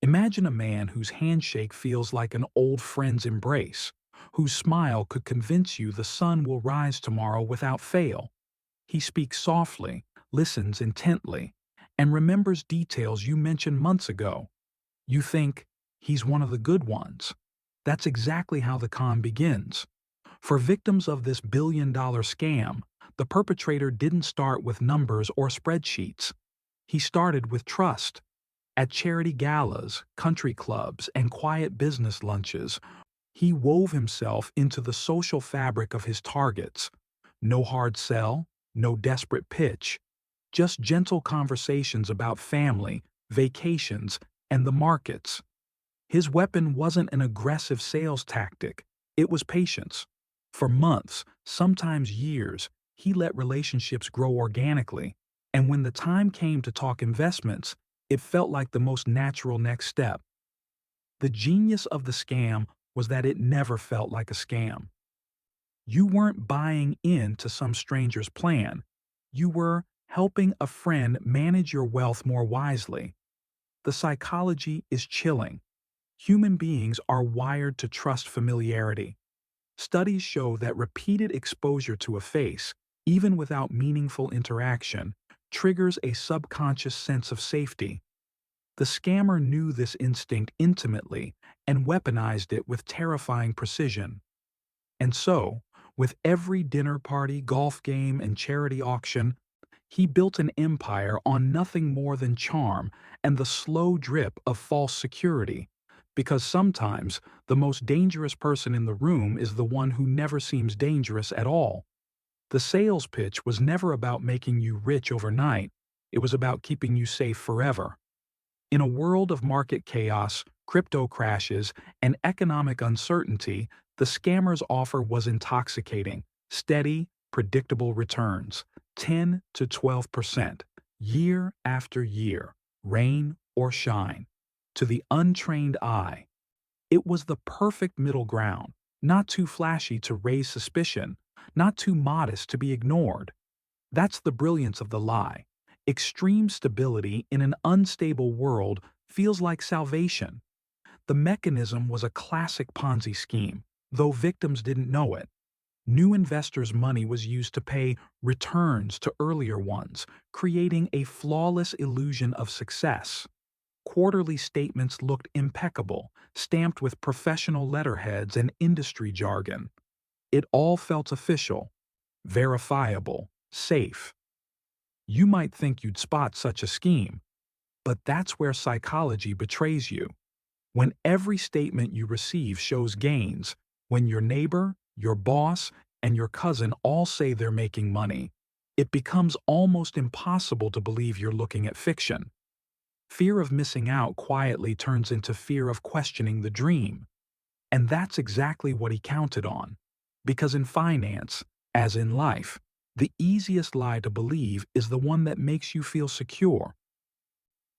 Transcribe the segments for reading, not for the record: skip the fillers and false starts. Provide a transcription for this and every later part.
Imagine a man whose handshake feels like an old friend's embrace, whose smile could convince you the sun will rise tomorrow without fail. He speaks softly, listens intently, and remembers details you mentioned months ago. You think, he's one of the good ones. That's exactly how the con begins. For victims of this billion-dollar scam, the perpetrator didn't start with numbers or spreadsheets. He started with trust. At charity galas, country clubs, and quiet business lunches, he wove himself into the social fabric of his targets. No hard sell, no desperate pitch, just gentle conversations about family, vacations, and the markets. His weapon wasn't an aggressive sales tactic, it was patience. For months, sometimes years, he let relationships grow organically, and when the time came to talk investments, it felt like the most natural next step. The genius of the scam was that it never felt like a scam. You weren't buying into some stranger's plan. You were helping a friend manage your wealth more wisely. The psychology is chilling. Human beings are wired to trust familiarity. Studies show that repeated exposure to a face, even without meaningful interaction, triggers a subconscious sense of safety. The scammer knew this instinct intimately and weaponized it with terrifying precision. And so, with every dinner party, golf game, and charity auction, he built an empire on nothing more than charm and the slow drip of false security, because sometimes the most dangerous person in the room is the one who never seems dangerous at all. The sales pitch was never about making you rich overnight, it was about keeping you safe forever. In a world of market chaos, crypto crashes, and economic uncertainty, the scammer's offer was intoxicating: steady, predictable returns, 10 to 12%, year after year, rain or shine. To the untrained eye, it was the perfect middle ground, not too flashy to raise suspicion, not too modest to be ignored. That's the brilliance of the lie. Extreme stability in an unstable world feels like salvation. The mechanism was a classic Ponzi scheme, though victims didn't know it. New investors' money was used to pay returns to earlier ones, creating a flawless illusion of success. Quarterly statements looked impeccable, stamped with professional letterheads and industry jargon. It all felt official, verifiable, safe. You might think you'd spot such a scheme, but that's where psychology betrays you. When every statement you receive shows gains, when your neighbor, your boss, and your cousin all say they're making money, it becomes almost impossible to believe you're looking at fiction. Fear of missing out quietly turns into fear of questioning the dream. And that's exactly what he counted on. Because in finance, as in life, the easiest lie to believe is the one that makes you feel secure.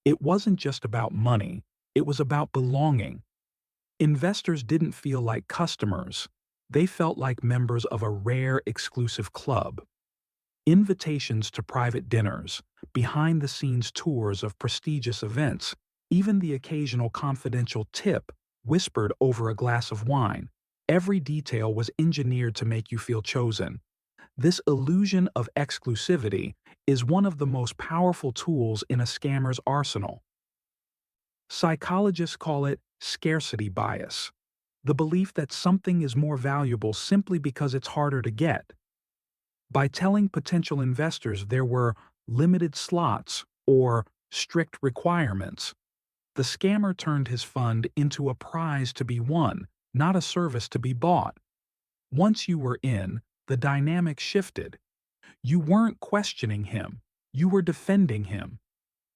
It wasn't just about money, it was about belonging. Investors didn't feel like customers, they felt like members of a rare, exclusive club. Invitations to private dinners, behind-the-scenes tours of prestigious events, even the occasional confidential tip whispered over a glass of wine. Every detail was engineered to make you feel chosen. This illusion of exclusivity is one of the most powerful tools in a scammer's arsenal. Psychologists call it scarcity bias, the belief that something is more valuable simply because it's harder to get. By telling potential investors there were limited slots or strict requirements, the scammer turned his fund into a prize to be won, not a service to be bought. Once you were in, the dynamic shifted. You weren't questioning him, you were defending him.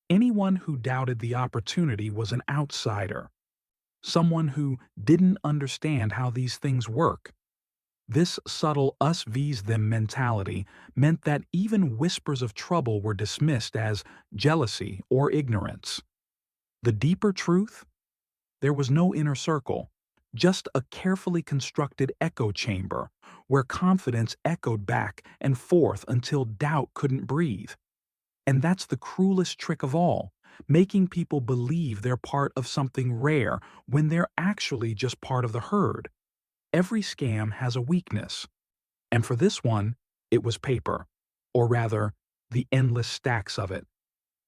Anyone who doubted the opportunity was an outsider, someone who didn't understand how these things work. This subtle us vs them mentality meant that even whispers of trouble were dismissed as jealousy or ignorance. The deeper truth? There was no inner circle, just a carefully constructed echo chamber where confidence echoed back and forth until doubt couldn't breathe. And that's the cruelest trick of all, making people believe they're part of something rare when they're actually just part of the herd. Every scam has a weakness, and for this one, it was paper, or rather, the endless stacks of it.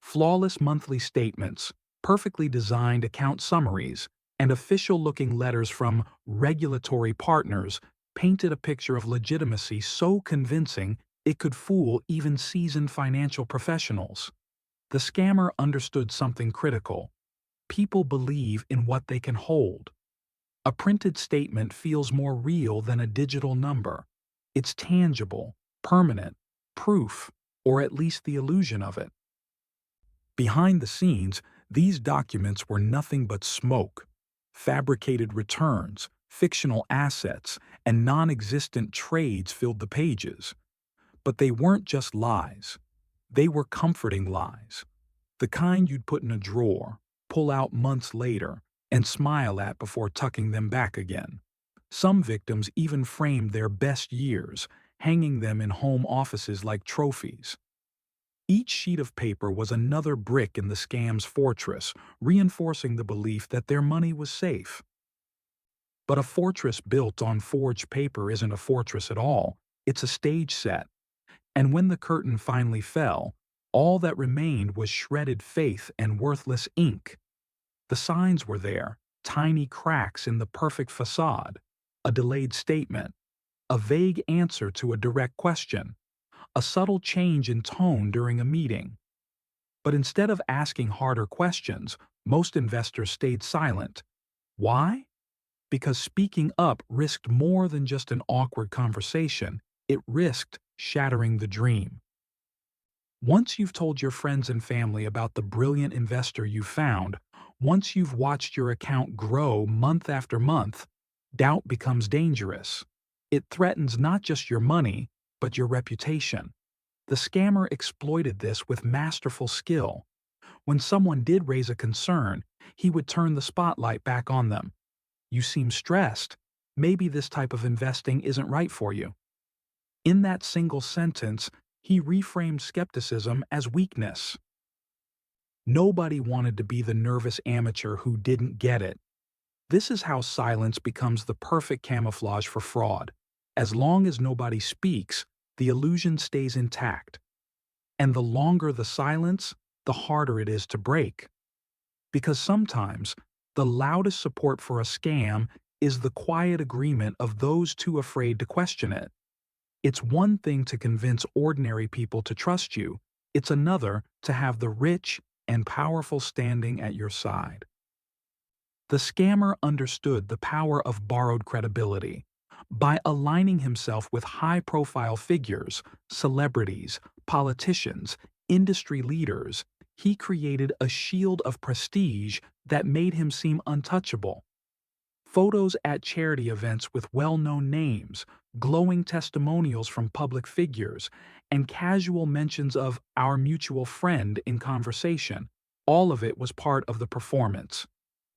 Flawless monthly statements, perfectly designed account summaries, and official-looking letters from regulatory partners painted a picture of legitimacy so convincing it could fool even seasoned financial professionals. The scammer understood something critical. People believe in what they can hold. A printed statement feels more real than a digital number. It's tangible, permanent, proof, or at least the illusion of it. Behind the scenes, these documents were nothing but smoke. Fabricated returns, fictional assets, and non-existent trades filled the pages. But they weren't just lies. They were comforting lies. The kind you'd put in a drawer, pull out months later, and smile at before tucking them back again. Some victims even framed their best years, hanging them in home offices like trophies. Each sheet of paper was another brick in the scam's fortress, reinforcing the belief that their money was safe. But a fortress built on forged paper isn't a fortress at all, it's a stage set. And when the curtain finally fell, all that remained was shredded faith and worthless ink. The signs were there, tiny cracks in the perfect facade, a delayed statement, a vague answer to a direct question, a subtle change in tone during a meeting. But instead of asking harder questions, most investors stayed silent. Why? Because speaking up risked more than just an awkward conversation, it risked shattering the dream. Once you've told your friends and family about the brilliant investor you found, once you've watched your account grow month after month, doubt becomes dangerous. It threatens not just your money, but your reputation. The scammer exploited this with masterful skill. When someone did raise a concern, he would turn the spotlight back on them. You seem stressed. Maybe this type of investing isn't right for you. In that single sentence, he reframed skepticism as weakness. Nobody wanted to be the nervous amateur who didn't get it. This is how silence becomes the perfect camouflage for fraud. As long as nobody speaks, the illusion stays intact. And the longer the silence, the harder it is to break. Because sometimes, the loudest support for a scam is the quiet agreement of those too afraid to question it. It's one thing to convince ordinary people to trust you, it's another to have the rich and powerful standing at your side. The scammer understood the power of borrowed credibility. By aligning himself with high-profile figures, celebrities, politicians, industry leaders, he created a shield of prestige that made him seem untouchable. Photos at charity events with well-known names, glowing testimonials from public figures, and casual mentions of "our mutual friend" in conversation, all of it was part of the performance.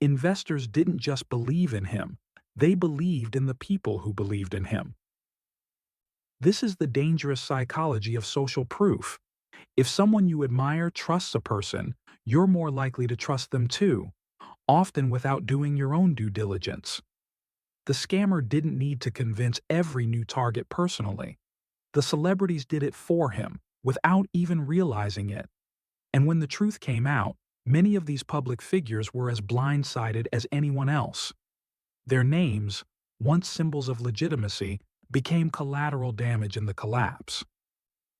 Investors didn't just believe in him, they believed in the people who believed in him. This is the dangerous psychology of social proof. If someone you admire trusts a person, you're more likely to trust them too, often without doing your own due diligence. The scammer didn't need to convince every new target personally. The celebrities did it for him, without even realizing it. And when the truth came out, many of these public figures were as blindsided as anyone else. Their names, once symbols of legitimacy, became collateral damage in the collapse.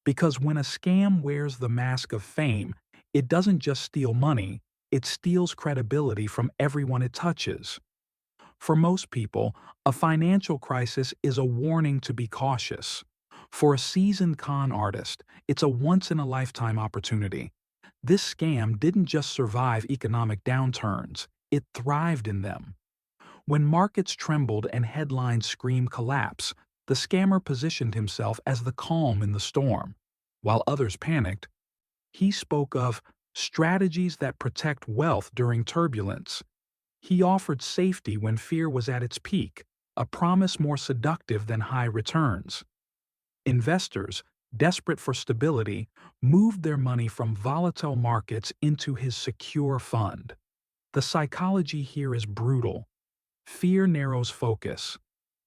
Because when a scam wears the mask of fame, it doesn't just steal money, it steals credibility from everyone it touches. For most people, a financial crisis is a warning to be cautious. For a seasoned con artist, it's a once-in-a-lifetime opportunity. This scam didn't just survive economic downturns, it thrived in them. When markets trembled and headlines screamed collapse, the scammer positioned himself as the calm in the storm. While others panicked, he spoke of strategies that protect wealth during turbulence. He offered safety when fear was at its peak, a promise more seductive than high returns. Investors, desperate for stability, moved their money from volatile markets into his secure fund. The psychology here is brutal. Fear narrows focus.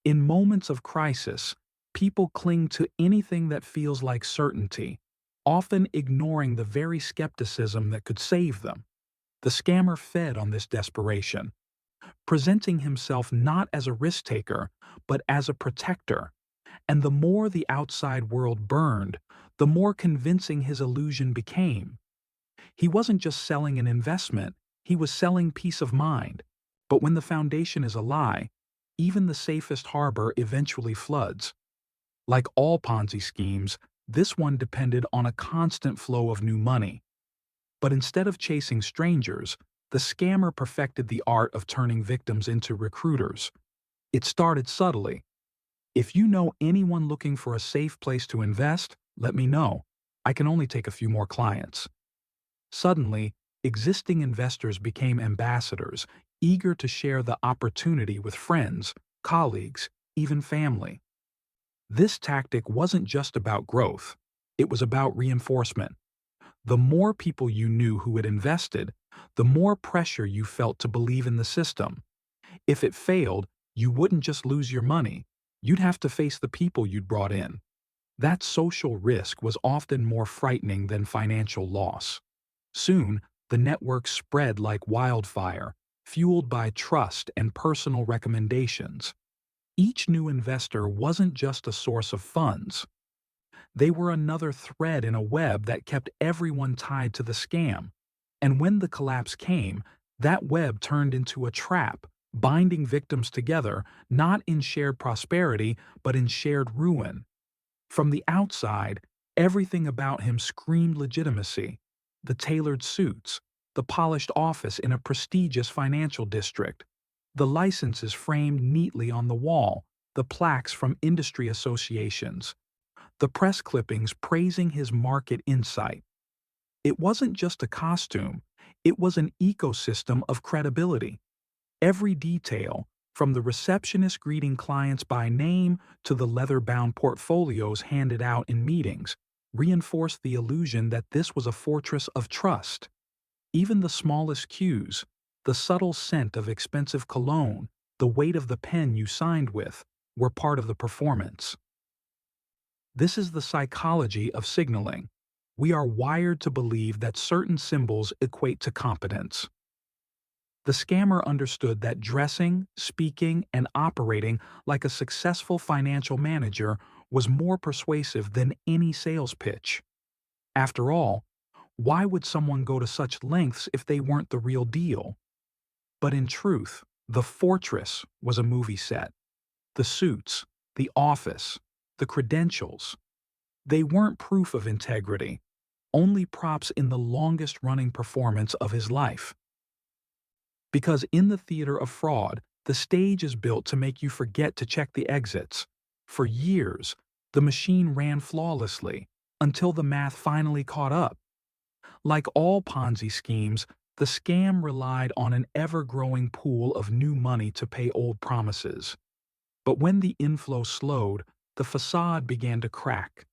In moments of crisis, people cling to anything that feels like certainty, often ignoring the very skepticism that could save them. The scammer fed on this desperation, presenting himself not as a risk-taker, but as a protector. And the more the outside world burned, the more convincing his illusion became. He wasn't just selling an investment, he was selling peace of mind. But when the foundation is a lie, even the safest harbor eventually floods. Like all Ponzi schemes, this one depended on a constant flow of new money. But instead of chasing strangers, the scammer perfected the art of turning victims into recruiters. It started subtly. If you know anyone looking for a safe place to invest, let me know. I can only take a few more clients. Suddenly, existing investors became ambassadors, eager to share the opportunity with friends, colleagues, even family. This tactic wasn't just about growth, it was about reinforcement. The more people you knew who had invested, the more pressure you felt to believe in the system. If it failed, you wouldn't just lose your money, you'd have to face the people you'd brought in. That social risk was often more frightening than financial loss. Soon, the network spread like wildfire, fueled by trust and personal recommendations. Each new investor wasn't just a source of funds. They were another thread in a web that kept everyone tied to the scam. And when the collapse came, that web turned into a trap, binding victims together, not in shared prosperity, but in shared ruin. From the outside, everything about him screamed legitimacy. The tailored suits, the polished office in a prestigious financial district, the licenses framed neatly on the wall, the plaques from industry associations, the press clippings praising his market insight. It wasn't just a costume, it was an ecosystem of credibility. Every detail, from the receptionist greeting clients by name to the leather-bound portfolios handed out in meetings, reinforced the illusion that this was a fortress of trust. Even the smallest cues, the subtle scent of expensive cologne, the weight of the pen you signed with, were part of the performance. This is the psychology of signaling. We are wired to believe that certain symbols equate to competence. The scammer understood that dressing, speaking, and operating like a successful financial manager was more persuasive than any sales pitch. After all, why would someone go to such lengths if they weren't the real deal? But in truth, the fortress was a movie set. The suits, the office, the credentials, they weren't proof of integrity, only props in the longest-running performance of his life. Because in the theater of fraud, the stage is built to make you forget to check the exits. For years, the machine ran flawlessly, until the math finally caught up. Like all Ponzi schemes, the scam relied on an ever-growing pool of new money to pay old promises. But when the inflow slowed, the facade began to crack.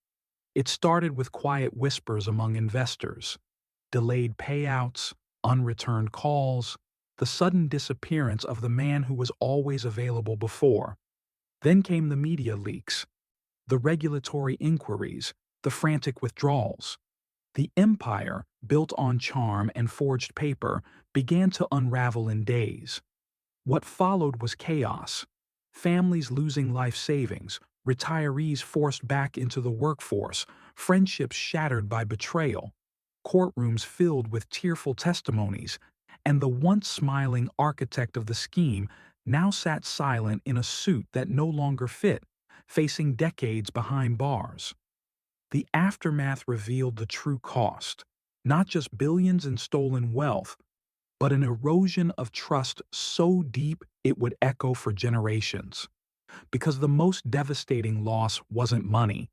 It started with quiet whispers among investors, delayed payouts, unreturned calls, the sudden disappearance of the man who was always available before. Then came the media leaks, the regulatory inquiries, the frantic withdrawals. The empire, built on charm and forged paper, began to unravel in days. What followed was chaos. Families losing life savings, retirees forced back into the workforce, friendships shattered by betrayal, courtrooms filled with tearful testimonies, and the once smiling architect of the scheme now sat silent in a suit that no longer fit, facing decades behind bars. The aftermath revealed the true cost, not just billions in stolen wealth, but an erosion of trust so deep it would echo for generations. Because the most devastating loss wasn't money.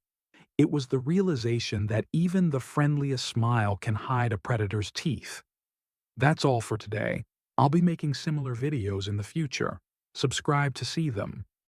It was the realization that even the friendliest smile can hide a predator's teeth. That's all for today. I'll be making similar videos in the future. Subscribe to see them.